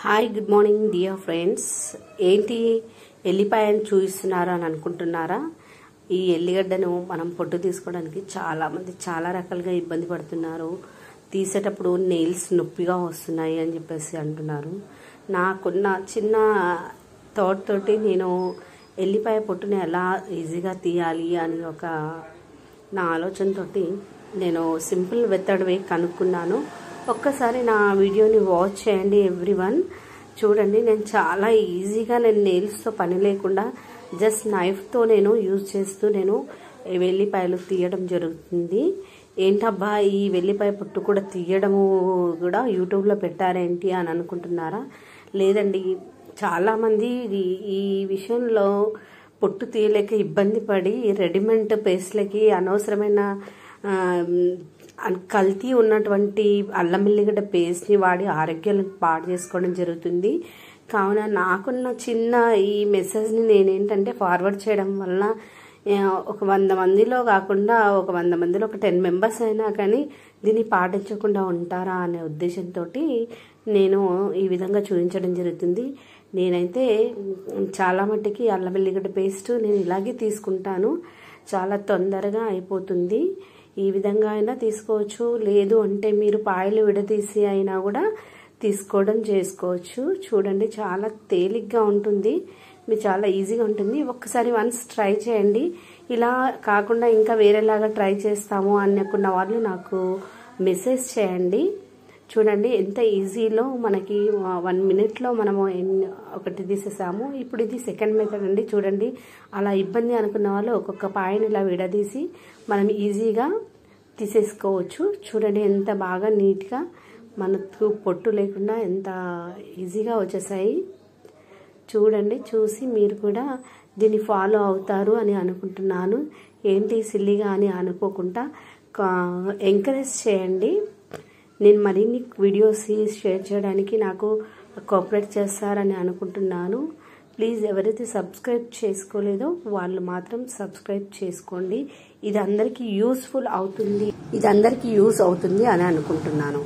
Hi good morning dear friends. ఏంటి ఎల్లిపాయను చూపిస్తున్నారా అని అనుకుంటున్నారా? ఈ ఎల్లిగడ్డను మనం పొట్టు తీసుకోవడానికి చాలామంది చాలా రకాలుగా ఇబ్బంది పడుతున్నారు. తీసేటప్పుడు నెయిల్స్ నొప్పిగా వస్తున్నాయి అని చెప్పేసి అంటున్నారు. నాకున్న చిన్న థాట్ తోటి నేను ఎల్లిపాయ పొట్టుని ఎలా ఈజీగా తీయాలి అని నా ఆలోచనతోటి నేను సింపుల్ మెథడ్ వే కనుక్కున్నాను. ఒక్కసారి నా వీడియోని వాచ్ చేయండి ఎవ్రీవన్. చూడండి, నేను చాలా ఈజీగా నెయిల్స్తో పని లేకుండా జస్ట్ నైఫ్తో నేను యూజ్ చేస్తూ నేను వెల్లిపాయలు తీయడం జరుగుతుంది. ఏంటబ్బా ఈ వెల్లిపాయ పొట్టు కూడా తీయడము కూడా యూట్యూబ్లో పెట్టారేంటి అని అనుకుంటున్నారా? లేదండి, చాలామంది ఈ విషయంలో పొట్టు తీయలేక ఇబ్బంది పడి రెడీమేడ్ పేస్ట్లకి అనవసరమైన కల్తీ ఉన్నటువంటి అల్లం వెల్లిగడ్డ పేస్ట్ని వాడి ఆరోగ్యాలను పాడు చేసుకోవడం జరుగుతుంది. కావున నాకున్న చిన్న ఈ మెసేజ్ని నేనేంటంటే ఫార్వర్డ్ చేయడం వల్ల ఒక 100 మందిలో కాకుండా ఒక 100 మందిలో ఒక 10 మెంబర్స్ అయినా కానీ దీన్ని పాటించకుండా ఉంటారా అనే ఉద్దేశంతో నేను ఈ విధంగా చూపించడం జరుగుతుంది. నేనైతే చాలా మట్టుకి అల్లం వెల్లిగడ్డ పేస్ట్ నేను ఇలాగే తీసుకుంటాను. చాలా తొందరగా అయిపోతుంది. ఈ విధంగా అయినా తీసుకోవచ్చు, లేదు అంటే మీరు పాయలు విడదీసి అయినా కూడా చేసుకోవచ్చు. చూడండి, చాలా తేలిగ్గా ఉంటుంది, మీరు చాలా ఈజీగా ఉంటుంది. ఒక్కసారి వన్స్ ట్రై చేయండి. ఇలా కాకుండా ఇంకా వేరేలాగా ట్రై చేస్తాము అనుకున్న వాళ్ళు నాకు మెసేజ్ చేయండి. చూడండి ఎంత ఈజీలో మనకి 1 మినిట్లో మనము ఒకటి తీసేసాము. ఇప్పుడు ఇది సెకండ్ మెథడ్ అండి. చూడండి, అలా ఇబ్బంది అనుకున్న వాళ్ళు ఒక్కొక్క పాయని ఇలా విడదీసి మనం ఈజీగా తీసేసుకోవచ్చు. చూడండి ఎంత బాగా నీట్గా మనకు పొట్టు లేకుండా ఎంత ఈజీగా వచ్చేసాయి. చూడండి, చూసి మీరు కూడా దీన్ని ఫాలో అవుతారు అని అనుకుంటున్నాను. ఏంటి సిల్లీగా అని అనుకోకుండా ఎంకరేజ్ చేయండి. నేను మరిన్ని వీడియోస్ షేర్ చేయడానికి నాకు కోఆపరేట్ చేస్తారని అనుకుంటున్నాను. ప్లీజ్ ఎవరైతే సబ్స్క్రైబ్ చేసుకోలేదో వాళ్ళు మాత్రం సబ్స్క్రైబ్ చేసుకోండి. ఇది అందరికీ యూజ్ అవుతుంది అని అనుకుంటున్నాను.